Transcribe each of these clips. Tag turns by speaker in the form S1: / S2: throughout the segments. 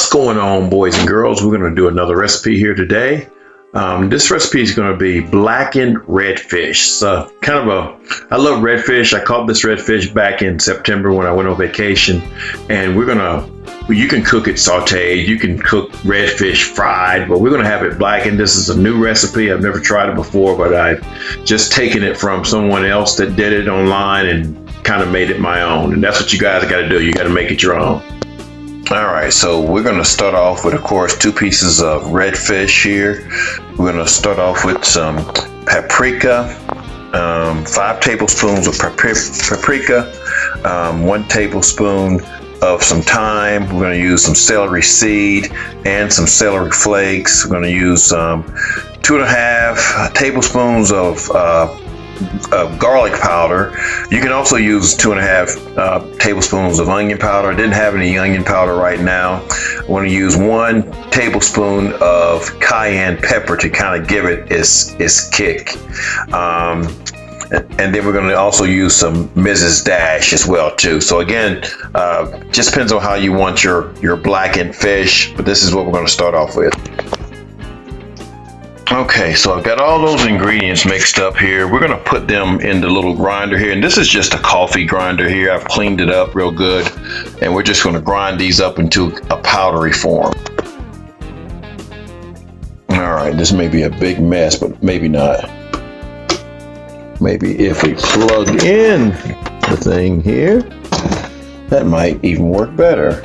S1: What's going on, boys and girls? We're going to do another recipe here today. This recipe is going to be blackened redfish. So I love redfish. I caught this redfish back in September when I went on vacation, and you can cook it sauteed, you can cook redfish fried, but we're going to have it blackened. This is a new recipe. I've never tried it before, but I've just taken it from someone else that did it online and kind of made it my own. And that's what you guys got to do. You got to make it your own. All right, so we're going to start off with, of course, 2 pieces of redfish here. We're going to start off with some paprika, 5 tablespoons of paprika, 1 tablespoon of some thyme. We're going to use some celery seed and some celery flakes. We're going to use 2.5 tablespoons of garlic powder. You can also use 2.5 tablespoons of onion powder. I didn't have any onion powder right now. I want to use 1 tablespoon of cayenne pepper to kind of give it its kick. And then we're going to also use some Mrs. Dash as well too. So again, just depends on how you want your blackened fish, but this is what we're going to start off with. Okay, so I've got all those ingredients mixed up here. We're going to put them in the little grinder here, and this is just a coffee grinder here. I've cleaned it up real good, and we're just going to grind these up into a powdery form. All right, this may be a big mess, but maybe not. Maybe if we plug in the thing here, that might even work better.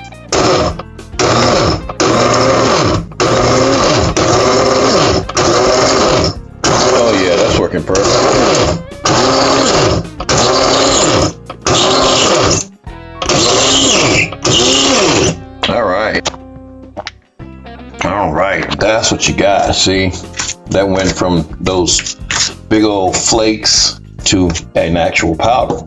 S1: Working perfect. All right, that's what you got. See, that went from those big old flakes to an actual powder.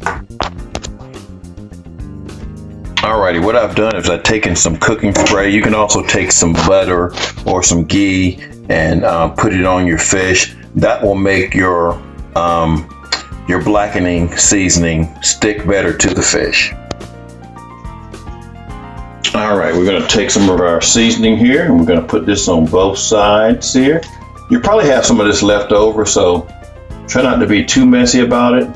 S1: Alrighty, what I've done is I've taken some cooking spray. You can also take some butter or some ghee and put it on your fish. That will make your blackening seasoning stick better to the fish. All right, we're going to take some of our seasoning here, and we're going to put this on both sides here. You probably have some of this left over, so try not to be too messy about it.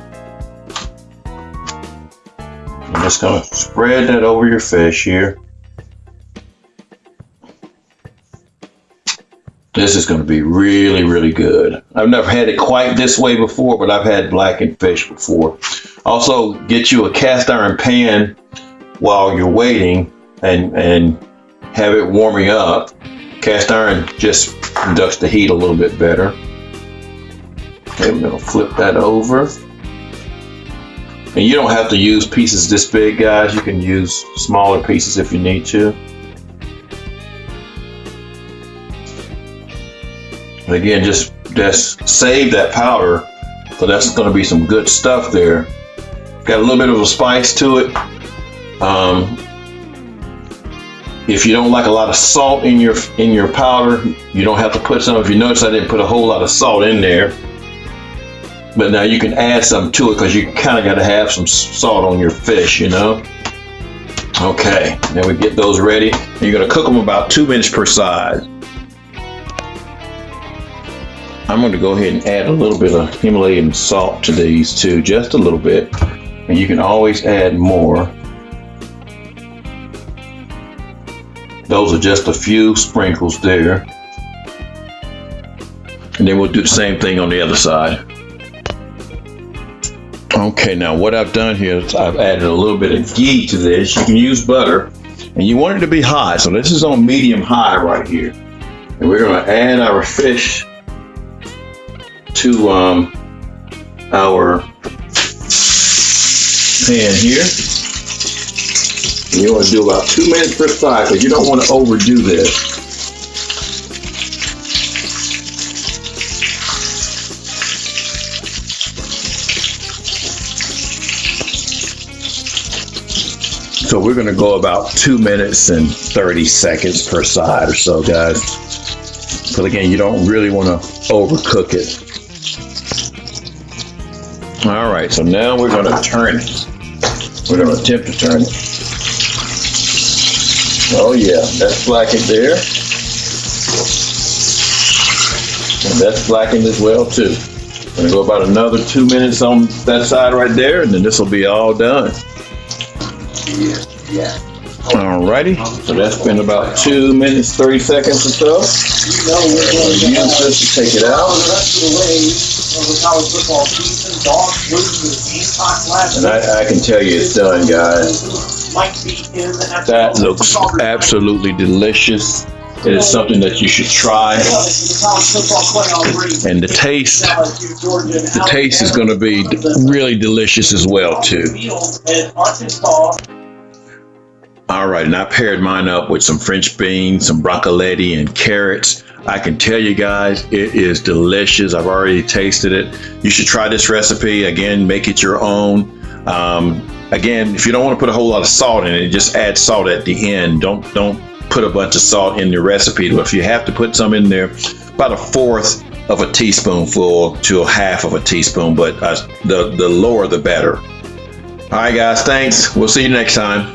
S1: I'm just going to spread that over your fish here. This is going to be really, really good. I've never had it quite this way before, but I've had blackened fish before. Also, get you a cast iron pan while you're waiting and have it warming up. Cast iron just conducts the heat a little bit better. Okay, we're going to flip that over. And you don't have to use pieces this big, guys. You can use smaller pieces if you need to. Again, just save that powder, so that's going to be some good stuff there. Got a little bit of a spice to it. If you don't like a lot of salt in your powder, you don't have to put some. If you notice, I didn't put a whole lot of salt in there, but now you can add some to it because you kind of got to have some salt on your fish, you know. Okay, then we get those ready. You're going to cook them about 2 minutes per side. I'm going to go ahead and add a little bit of Himalayan salt to these too, just a little bit. And you can always add more. Those are just a few sprinkles there. And then we'll do the same thing on the other side. Okay, now what I've done here is I've added a little bit of ghee to this. You can use butter, and you want it to be hot. So this is on medium high right here. And we're going to add our fish to our pan here. And you want to do about 2 minutes per side because you don't want to overdo this. So we're going to go about 2 minutes and 30 seconds per side or so, guys. But again, you don't really want to overcook it. All right, so now we're going to turn it. We're going to attempt to turn it. Oh yeah, that's blackened there. And that's blackened as well too. Gonna go about another 2 minutes on that side right there, and then this will be all done. Alrighty, so that's been about 2 minutes, 30 seconds or so. Use this to take it out. And I can tell you it's done, guys. That looks absolutely delicious. It is something that you should try. And the taste is going to be really delicious as well too. All right, and I paired mine up with some French beans, some broccoli, and carrots. I can tell you guys, it is delicious. I've already tasted it. You should try this recipe. Again, make it your own. Again, if you don't want to put a whole lot of salt in it, just add salt at the end. Don't put a bunch of salt in your recipe. But if you have to put some in there, about 1/4 of a teaspoonful to 1/2 of a teaspoon, but the lower the better. All right, guys, thanks. We'll see you next time.